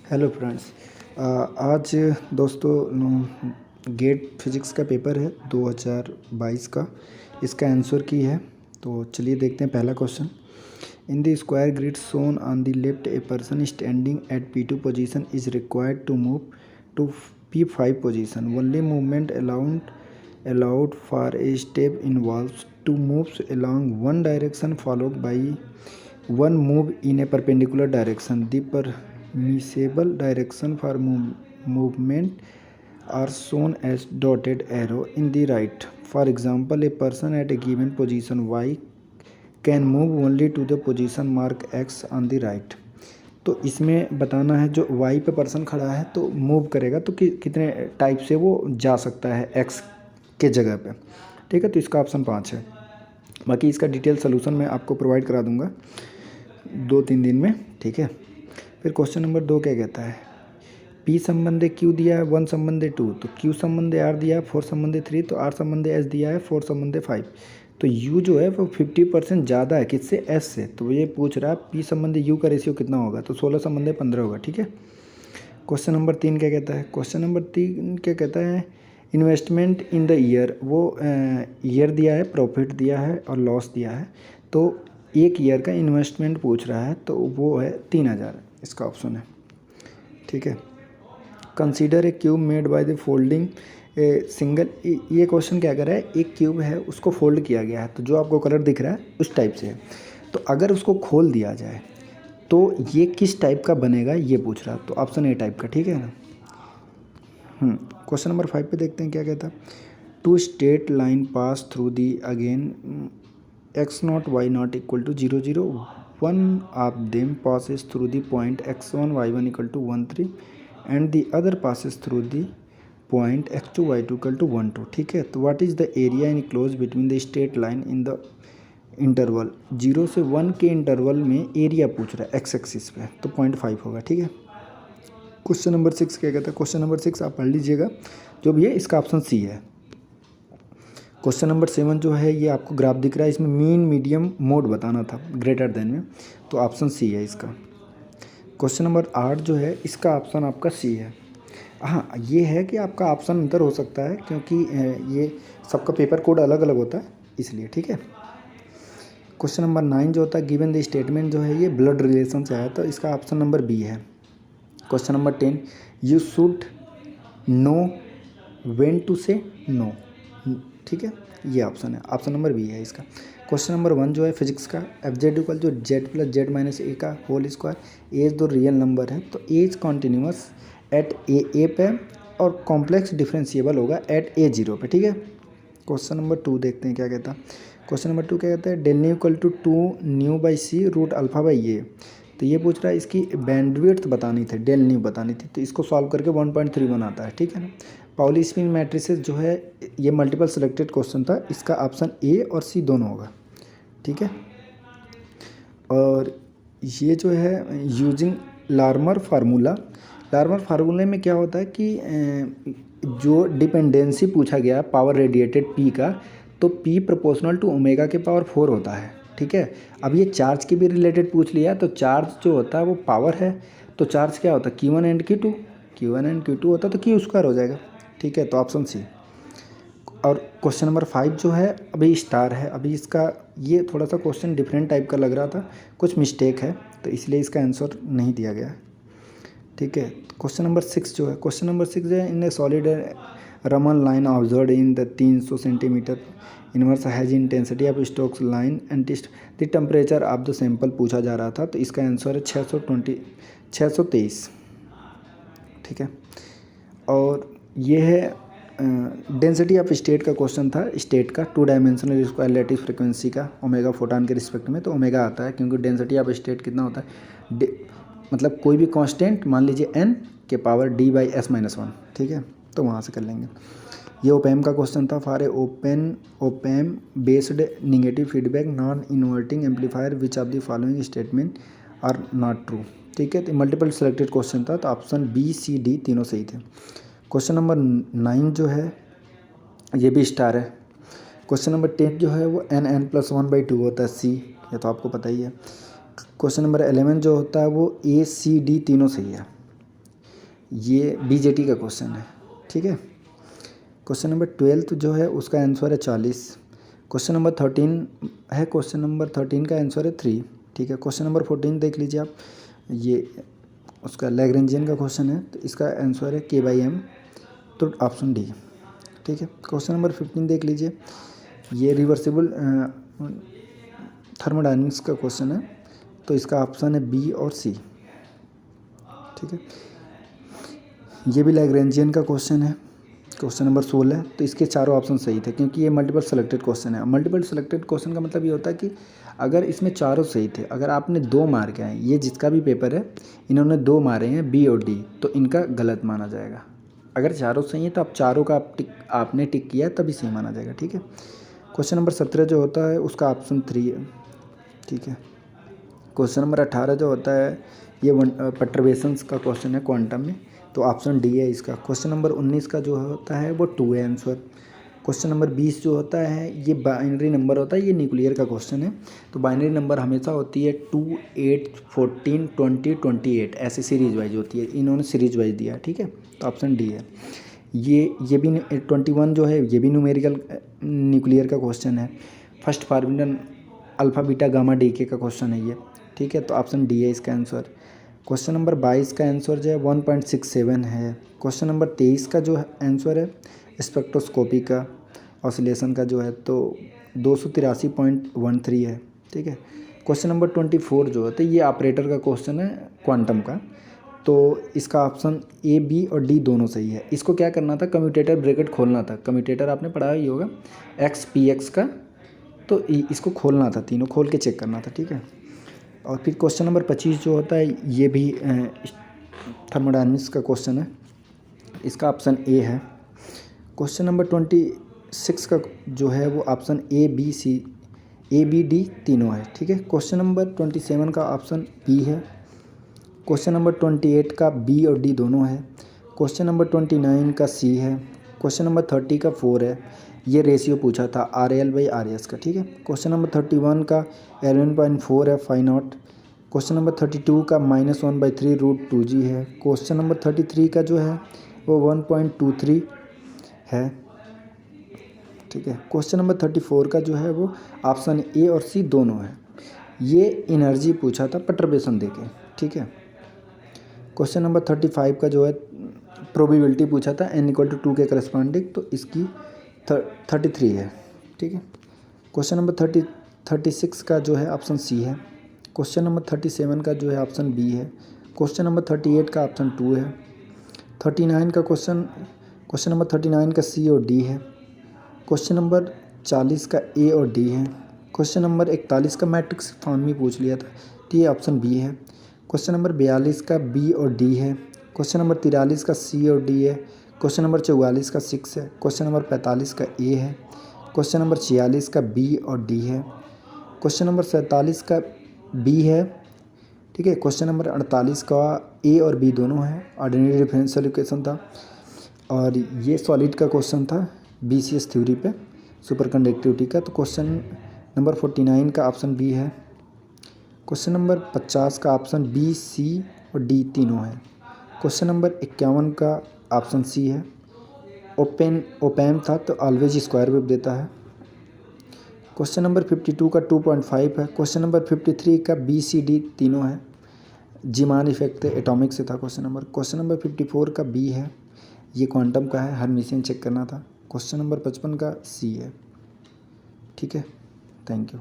Hello friends. आज दोस्तों gate physics का पेपर है 2022 का। इसका आंसर की है, तो चलिए देखते हैं पहला question. In the square grid shown on the left a person standing at P2 position is required to move to P5 position. Only movement allowed for a step involves two moves along one direction followed by one move in a perpendicular direction. The permissible direction for movement are shown as dotted arrow in the right. For example, a person at a given position y can move only to the position mark x on the right. तो इसमें बताना है जो y पे person खड़ा है तो move करेगा तो कितने टाइप से वो जा सकता है x के जगह पे। ठीक है, तो इसका ऑप्शन 5 है। बाकी इसका डिटेल सोल्यूशन मैं आपको प्रोवाइड करा दूंगा 2-3 दिन में। ठीक है, फिर क्वेश्चन नंबर 2 क्या कहता है। P संबंधे Q दिया है, 1 संबंधे 2, तो Q संबंधे R दिया है, 4 संबंधे 3, तो R संबंधे S दिया है, 4 संबंधे 5। तो U जो है वो 50% ज़्यादा है किससे, S से। तो ये पूछ रहा है P संबंधे U का रेशियो कितना होगा, तो 16 संबंधे 15 होगा। ठीक है, क्वेश्चन नंबर 3 क्या कहता है। क्वेश्चन नंबर 3 क्या कहता है, इन्वेस्टमेंट इन द ईयर। वो ईयर दिया है, प्रॉफिट दिया है और लॉस दिया है। तो एक ईयर का इन्वेस्टमेंट पूछ रहा है तो वो है 3000, इसका ऑप्शन है। ठीक है, consider a cube made by the folding a single. ये क्वेश्चन क्या कर रहा है, एक क्यूब है उसको फोल्ड किया गया है, तो जो आपको कलर दिख रहा है उस टाइप से है। तो अगर उसको खोल दिया जाए तो ये किस टाइप का बनेगा ये पूछ रहा है, तो ऑप्शन ए टाइप का। ठीक है ना। क्वेश्चन नंबर 5 पे देखते हैं क्या कहता है। Two straight line pass through the again x0 y0 equal to 0 0। One of them passes through the point x1 y1 equal to 1 3 and the other passes through the point x2 y2 equal to 1 2। ठीक है, तो what is the area enclosed between the straight line in the interval 0 से 1 के interval में area पूछ रहा है x axis पे, तो 0.5 होगा। ठीक है, क्वेश्चन नंबर 6 क्या कहता है। क्वेश्चन नंबर 6 आप पढ़ लीजिएगा जो भी है, इसका ऑप्शन सी है। क्वेश्चन नंबर 7 जो है ये आपको ग्राफ दिख रहा है, इसमें मीन मीडियम मोड बताना था ग्रेटर देन में, तो ऑप्शन सी है इसका। क्वेश्चन नंबर 8 जो है इसका ऑप्शन आपका सी है। हाँ, ये है कि आपका ऑप्शन अंतर हो सकता है क्योंकि ये सबका पेपर कोड अलग अलग होता है इसलिए। ठीक है, क्वेश्चन नंबर 9 जो होता है गिवन द स्टेटमेंट जो है ये ब्लड रिलेशन से आया, तो इसका ऑप्शन नंबर बी है। Question number 10 you should know when to say no. ठीक है, ये ऑप्शन है, ऑप्शन नंबर बी है इसका। क्वेश्चन नंबर 1 जो है फिजिक्स का, एफ जेड इक्वल जो जेड प्लस जेड माइनस ए का होल स्क्वायर। एज दो रियल नंबर है तो एज कॉन्टिन्यूस एट ए पे और कॉम्प्लेक्स डिफरेंशिएबल होगा एट ए 0 पे। ठीक है, क्वेश्चन नंबर 2 देखते हैं क्या कहता है। क्वेश्चन नंबर 2 क्या कहता है, del nu equal to 2 nu by C root alpha by A. तो ये पूछ रहा है इसकी बैंडविड्थ बतानी थी, डेल न्यू बतानी थी, तो इसको सॉल्व करके 1.3 बनाता है। ठीक है ना। पाउली स्पिन मैट्रिसेस जो है ये मल्टीपल सेलेक्टेड क्वेश्चन था, इसका ऑप्शन ए और सी दोनों होगा। ठीक है, और ये जो है यूजिंग लार्मर फार्मूला। लार्मर फार्मूले में क्या होता है कि जो डिपेंडेंसी पूछा गया पावर रेडिएटेड पी का, तो पी प्रोपोर्शनल टू ओमेगा के पावर 4 होता है। ठीक है, अब ये चार्ज के भी रिलेटेड पूछ लिया, तो चार्ज जो होता है वो पावर है, तो चार्ज क्या होता है Q1 and Q2, Q1 and Q2 होता है तो Q स्क्वायर हो जाएगा। ठीक है, तो ऑप्शन सी। और क्वेश्चन नंबर 5 जो है अभी स्टार है, अभी इसका ये थोड़ा सा क्वेश्चन डिफरेंट टाइप का लग रहा था, कुछ मिस्टेक है तो इसलिए इसका आंसर नहीं दिया गया। ठीक है, क्वेश्चन नंबर 6 जो है, क्वेश्चन नंबर 6 जो है in a solid Raman line observe in the 300 centimetre inverse has intensity of Stokes line and the temperature of the sample पूछा जा रहा था, तो इसका आंसर है 623। ठीक है, और ये है डेंसिटी ऑफ स्टेट का क्वेश्चन था, स्टेट का 2 डायमेंशनल स्क्वायर लैटिस फ्रिक्वेंसी का ओमेगा फोटॉन के रिस्पेक्ट में, तो ओमेगा आता है क्योंकि डेंसिटी ऑफ स्टेट कितना होता है, मतलब कोई भी कांस्टेंट मान लीजिए n के power d by S minus 1। ठीक है, तो वहाँ से कर लेंगे। ये ओपैम का क्वेश्चन था, for a opamp based negative feedback non inverting amplifier which of the following statement are not true. ठीक है, तो मल्टीपल सेलेक्टेड क्वेश्चन था, तो ऑप्शन बी सी डी तीनों सही थे। क्वेश्चन नंबर 9 जो है ये भी स्टार है। क्वेश्चन नंबर 10 जो है वो n+1/2 होता है, सी, ये तो आपको पता ही है। क्वेश्चन नंबर 11 जो होता है वो ए सी डी तीनों सही है। ये बीजेटी का क्वेश्चन है, ठीक है। क्वेश्चन नंबर 12 जो है उसका आंसर है 40। क्वेश्चन नंबर 13 है, क्वेश्चन नंबर 13 का आंसर है 3, ठीक है। क्वेश्चन नंबर 14 देख लीजिए आप, ये उसका लैग्रेंजियन का क्वेश्चन है, तो इसका आंसर है k/m, तो ऑप्शन डी, ठीक है। क्वेश्चन नंबर 15 देख लीजिए, ये रिवर्सिबल थर्मोडायनेमिक्स का क्वेश्चन है, तो इसका ऑप्शन है बी और सी, ठीक है। ये भी लैग्रेंजियन का क्वेश्चन है, क्वेश्चन नंबर 16, तो इसके चारों ऑप्शन सही थे क्योंकि ये मल्टीपल सेलेक्टेड क्वेश्चन है। मल्टीपल सेलेक्टेड क्वेश्चन का मतलब ये होता है कि अगर इसमें चारों सही थे, अगर आपने 2 मार के आए, ये जिसका भी पेपर है इन्होंने 2 मारे हैं बी और डी, तो इनका गलत माना जाएगा। अगर चारों सही है तो आप चारों का आपने टिक किया तभी सही माना जाएगा, ठीक है। क्वेश्चन नंबर 17 जो होता है उसका ऑप्शन 3 है, ठीक है। क्वेश्चन नंबर 18 जो होता है ये पर्टर्बेशंस का क्वेश्चन है क्वांटम में, तो ऑप्शन डी है इसका। क्वेश्चन नंबर 19 का जो होता है वो 2 है आंसर। क्वेश्चन नंबर 20 जो होता है ये बाइनरी नंबर होता है, ये न्यूक्लियर का क्वेश्चन है, तो बाइनरी नंबर हमेशा होती है 2, 8, 14, 20, 28, ऐसे सीरीज वाइज होती है, इन्होंने सीरीज वाइज दिया है, ठीक है, तो ऑप्शन डी है। ये भी 21 जो है ये भी न्यूमेरिकल न्यूक्लियर का क्वेश्चन है, first formula alpha beta gamma D के का क्वेश्चन है ये, ठीक है, तो ऑप्शन डी है इसका आंसर। क्वेश्चन नंबर 22 का आंसर जो है 1.67 है। क्वेश्चन नंबर 23 का जो आंसर है स्पेक्ट्रोस्कोपी का ऑसिलेशन का जो है तो 283.13 है, ठीक है। क्वेश्चन नंबर 24 जो है ये ऑपरेटर का क्वेश्चन है क्वांटम का, तो इसका ऑप्शन ए, बी और डी दोनों सही है। इसको क्या करना था, कम्यूटेटर ब्रैकेट खोलना था, कम्यूटेटर आपने पढ़ा ही होगा एक्स पी एक्स का, तो इसको खोलना था, तीनों खोल के चेक करना था, ठीक है। और फिर क्वेश्चन नंबर 25 जो होता है ये भी थर्मोडायनेमिक्स का क्वेश्चन है, इसका ऑप्शन ए है। क्वेश्चन नंबर 26 का जो है वो option A, B, C, A, B, D तीनों है, ठीक है। क्वेश्चन नंबर 27 का ऑप्शन बी है। क्वेश्चन नंबर 28 का बी और डी दोनों है। क्वेश्चन नंबर 29 का सी है। क्वेश्चन नंबर 30 का 4 है, ये रेशियो पूछा था RL/RS का, ठीक है। क्वेश्चन नंबर 31 का 11.4 है फाई नॉट। क्वेश्चन नंबर 32 का -1/3√2g है। क्वेश्चन नंबर 33 का जो है वो 1.23 है, ठीक है। क्वेश्चन नंबर 34 का जो है वो ऑप्शन ए और सी दोनों है, ये एनर्जी पूछा था पर्टर्बेशन देके, ठीक है। क्वेश्चन नंबर 35 का जो है प्रोबेबिलिटी पूछा था n=2 के करस्पॉन्डिंग, तो इसकी 33 है, ठीक है। क्वेश्चन नंबर 36 का जो है ऑप्शन सी है। क्वेश्चन नंबर 37 का जो है ऑप्शन बी है। क्वेश्चन नंबर 38 का ऑप्शन 2 है। 39 का क्वेश्चन नंबर 39 का सी और डी है। क्वेश्चन नंबर 40 का ए और डी है। क्वेश्चन नंबर 41 का मैट्रिक्स फॉर्म में पूछ लिया था, तो ये ऑप्शन बी है। क्वेश्चन नंबर 42 का बी और डी है। क्वेश्चन नंबर 43 का सी और डी है। क्वेश्चन नंबर 44 का 6 है। क्वेश्चन नंबर 45 का ए है। क्वेश्चन नंबर 46 का बी और डी है। क्वेश्चन नंबर 47 का बी है, ठीक है। क्वेश्चन नंबर 48 का ए और बी दोनों है, ऑर्डिनरी डिफरेंशियल इक्वेशन था, और ये सॉलिड का क्वेश्चन था BCS थ्योरी पे सुपर कंडक्टिविटी का, तो क्वेश्चन नंबर 49 का ऑप्शन बी है। क्वेश्चन नंबर 50 का ऑप्शन बी, सी और डी तीनों है। क्वेश्चन नंबर 51 का ऑप्शन सी है। ओपैम था तो ऑलवेज स्क्वायर वेव देता है। क्वेश्चन नंबर 52 का 2.5 है। क्वेश्चन नंबर 53 का बी, सी, डी तीनों है, जीमान इफेक्ट एटॉमिक से था क्वेश्चन नंबर 54 का बी है, ये क्वांटम का है, हर्मिशियन चेक करना था। क्वेश्चन नंबर 55 का सी है, ठीक है। Thank you.